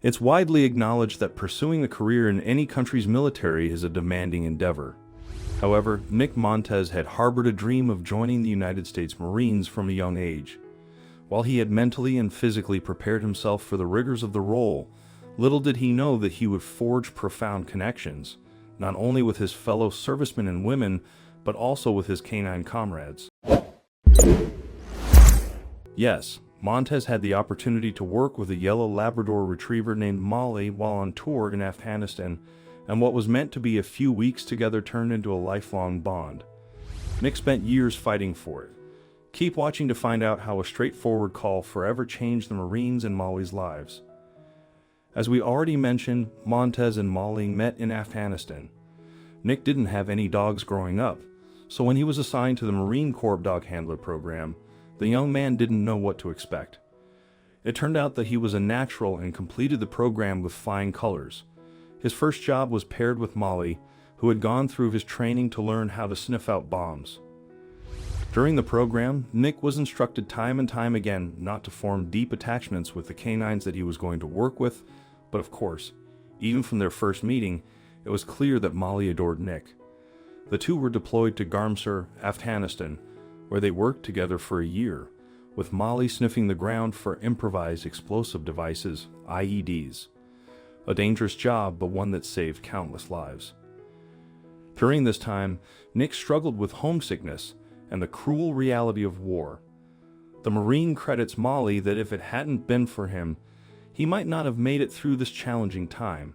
It's widely acknowledged that pursuing a career in any country's military is a demanding endeavor. However, Nick Montez had harbored a dream of joining the United States Marines from a young age. While he had mentally and physically prepared himself for the rigors of the role, little did he know that he would forge profound connections, not only with his fellow servicemen and women, but also with his canine comrades. Yes, Montez had the opportunity to work with a yellow Labrador retriever named Molly while on tour in Afghanistan, and what was meant to be a few weeks together turned into a lifelong bond. Nick spent years fighting for it. Keep watching to find out how a straightforward call forever changed the Marines and Molly's lives. As we already mentioned, Montez and Molly met in Afghanistan. Nick didn't have any dogs growing up, so when he was assigned to the Marine Corps Dog Handler program, the young man didn't know what to expect. It turned out that he was a natural and completed the program with flying colors. His first job was paired with Molly, who had gone through his training to learn how to sniff out bombs. During the program, Nick was instructed time and time again not to form deep attachments with the canines that he was going to work with, but of course, even from their first meeting, it was clear that Molly adored Nick. The two were deployed to Garmsur, Afghanistan, where they worked together for a year, with Molly sniffing the ground for improvised explosive devices, IEDs. A dangerous job, but one that saved countless lives. During this time, Nick struggled with homesickness and the cruel reality of war. The Marine credits Molly that if it hadn't been for him, he might not have made it through this challenging time.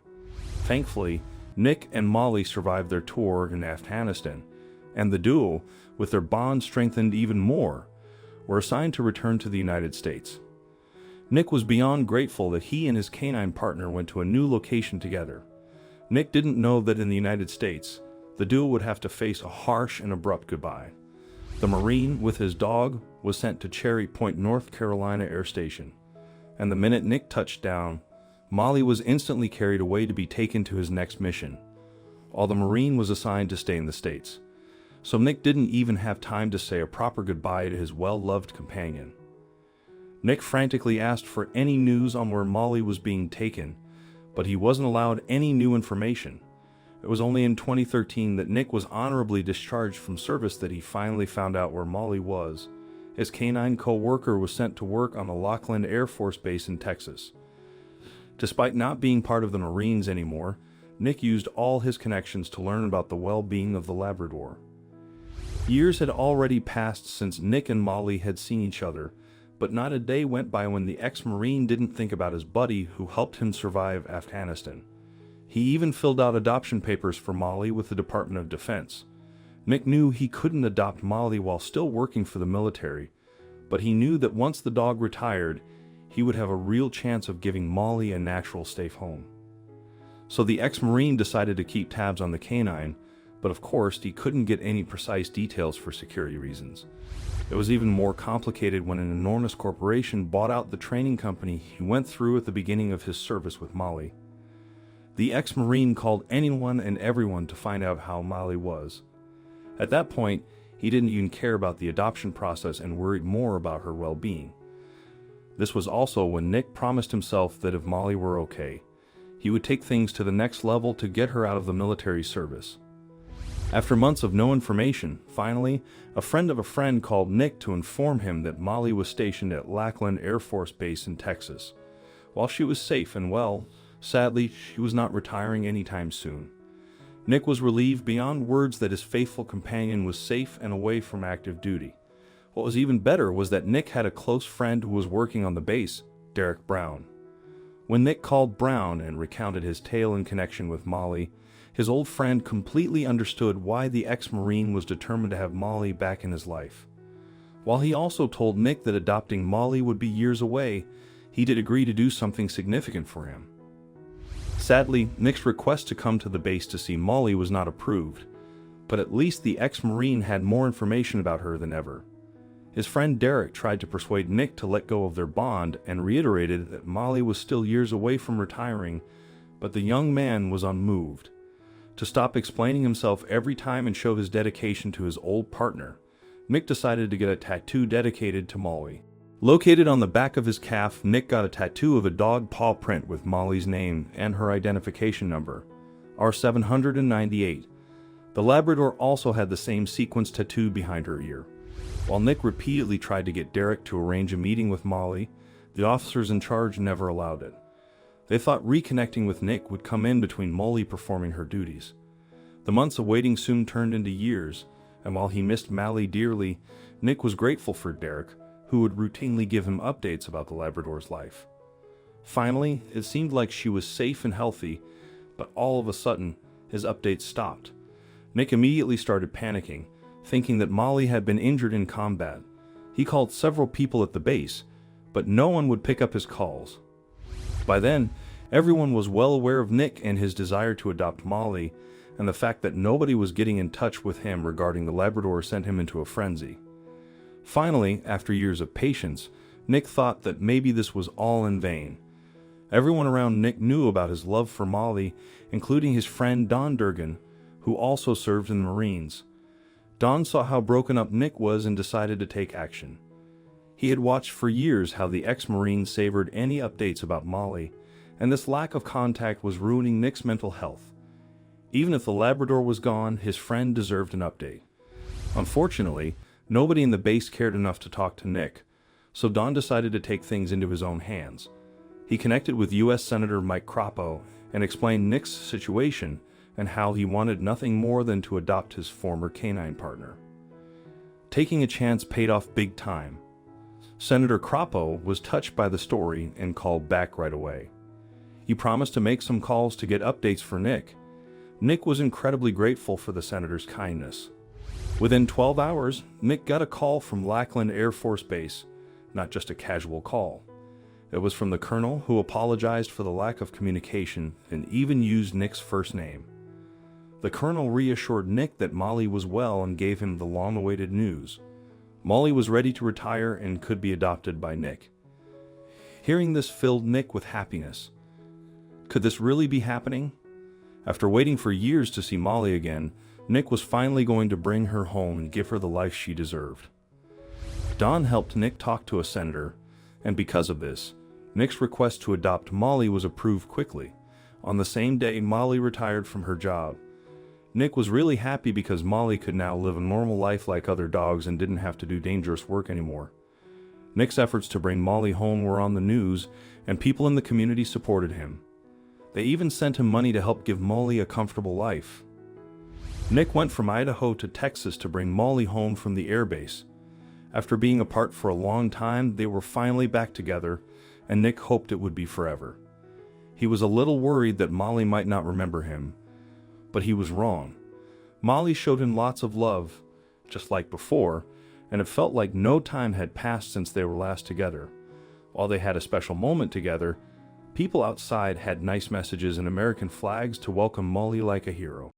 Thankfully, Nick and Molly survived their tour in Afghanistan, and the duo, with their bond strengthened even more, were assigned to return to the United States. Nick was beyond grateful that he and his canine partner went to a new location together. Nick didn't know that in the United States, the duo would have to face a harsh and abrupt goodbye. The Marine, with his dog, was sent to Cherry Point, North Carolina Air Station, and the minute Nick touched down, Molly was instantly carried away to be taken to his next mission, while the Marine was assigned to stay in the States. So Nick didn't even have time to say a proper goodbye to his well-loved companion. Nick frantically asked for any news on where Molly was being taken, but he wasn't allowed any new information. It was only in 2013 that Nick was honorably discharged from service that he finally found out where Molly was. His canine co-worker was sent to work on the Lackland Air Force Base in Texas. Despite not being part of the Marines anymore, Nick used all his connections to learn about the well-being of the Labrador. Years had already passed since Nick and Molly had seen each other, but not a day went by when the ex-Marine didn't think about his buddy who helped him survive Afghanistan. He even filled out adoption papers for Molly with the Department of Defense. Nick knew he couldn't adopt Molly while still working for the military, but he knew that once the dog retired, he would have a real chance of giving Molly a natural safe home. So the ex-Marine decided to keep tabs on the canine, but of course he couldn't get any precise details for security reasons. It was even more complicated when an enormous corporation bought out the training company he went through at the beginning of his service with Molly. The ex-Marine called anyone and everyone to find out how Molly was. At that point, he didn't even care about the adoption process and worried more about her well-being. This was also when Nick promised himself that if Molly were okay, he would take things to the next level to get her out of the military service. After months of no information, finally, a friend of a friend called Nick to inform him that Molly was stationed at Lackland Air Force Base in Texas. While she was safe and well, sadly, she was not retiring anytime soon. Nick was relieved beyond words that his faithful companion was safe and away from active duty. What was even better was that Nick had a close friend who was working on the base, Derek Brown. When Nick called Brown and recounted his tale in connection with Molly, his old friend completely understood why the ex-Marine was determined to have Molly back in his life. While he also told Nick that adopting Molly would be years away, he did agree to do something significant for him. Sadly, Nick's request to come to the base to see Molly was not approved, but at least the ex-Marine had more information about her than ever. His friend Derek tried to persuade Nick to let go of their bond and reiterated that Molly was still years away from retiring, but the young man was unmoved. To stop explaining himself every time and show his dedication to his old partner, Nick decided to get a tattoo dedicated to Molly. Located on the back of his calf, Nick got a tattoo of a dog paw print with Molly's name and her identification number, R798. The Labrador also had the same sequence tattoo behind her ear. While Nick repeatedly tried to get Derek to arrange a meeting with Molly, the officers in charge never allowed it. They thought reconnecting with Nick would come in between Molly performing her duties. The months of waiting soon turned into years, and while he missed Molly dearly, Nick was grateful for Derek, who would routinely give him updates about the Labrador's life. Finally, it seemed like she was safe and healthy, but all of a sudden, his updates stopped. Nick immediately started panicking, thinking that Molly had been injured in combat. He called several people at the base, but no one would pick up his calls. By then, everyone was well aware of Nick and his desire to adopt Molly, and the fact that nobody was getting in touch with him regarding the Labrador sent him into a frenzy. Finally, after years of patience, Nick thought that maybe this was all in vain. Everyone around Nick knew about his love for Molly, including his friend Don Durgan, who also served in the Marines. Don saw how broken up Nick was and decided to take action. He had watched for years how the ex-Marine savored any updates about Molly, and this lack of contact was ruining Nick's mental health. Even if the Labrador was gone, his friend deserved an update. Unfortunately, nobody in the base cared enough to talk to Nick, so Don decided to take things into his own hands. He connected with U.S. Senator Mike Crapo and explained Nick's situation and how he wanted nothing more than to adopt his former canine partner. Taking a chance paid off big time. Senator Crapo was touched by the story and called back right away. He promised to make some calls to get updates for Nick. Nick was incredibly grateful for the senator's kindness. Within 12 hours, Nick got a call from Lackland Air Force Base, not just a casual call. It was from the colonel, who apologized for the lack of communication and even used Nick's first name. The colonel reassured Nick that Molly was well and gave him the long-awaited news. Molly was ready to retire and could be adopted by Nick. Hearing this filled Nick with happiness. Could this really be happening? After waiting for years to see Molly again, Nick was finally going to bring her home and give her the life she deserved. Don helped Nick talk to a senator, and because of this, Nick's request to adopt Molly was approved quickly. On the same day, Molly retired from her job. Nick was really happy because Molly could now live a normal life like other dogs and didn't have to do dangerous work anymore. Nick's efforts to bring Molly home were on the news, and people in the community supported him. They even sent him money to help give Molly a comfortable life. Nick went from Idaho to Texas to bring Molly home from the airbase. After being apart for a long time, they were finally back together, and Nick hoped it would be forever. He was a little worried that Molly might not remember him, but he was wrong. Molly showed him lots of love, just like before, and it felt like no time had passed since they were last together. While they had a special moment together, people outside had nice messages and American flags to welcome Molly like a hero.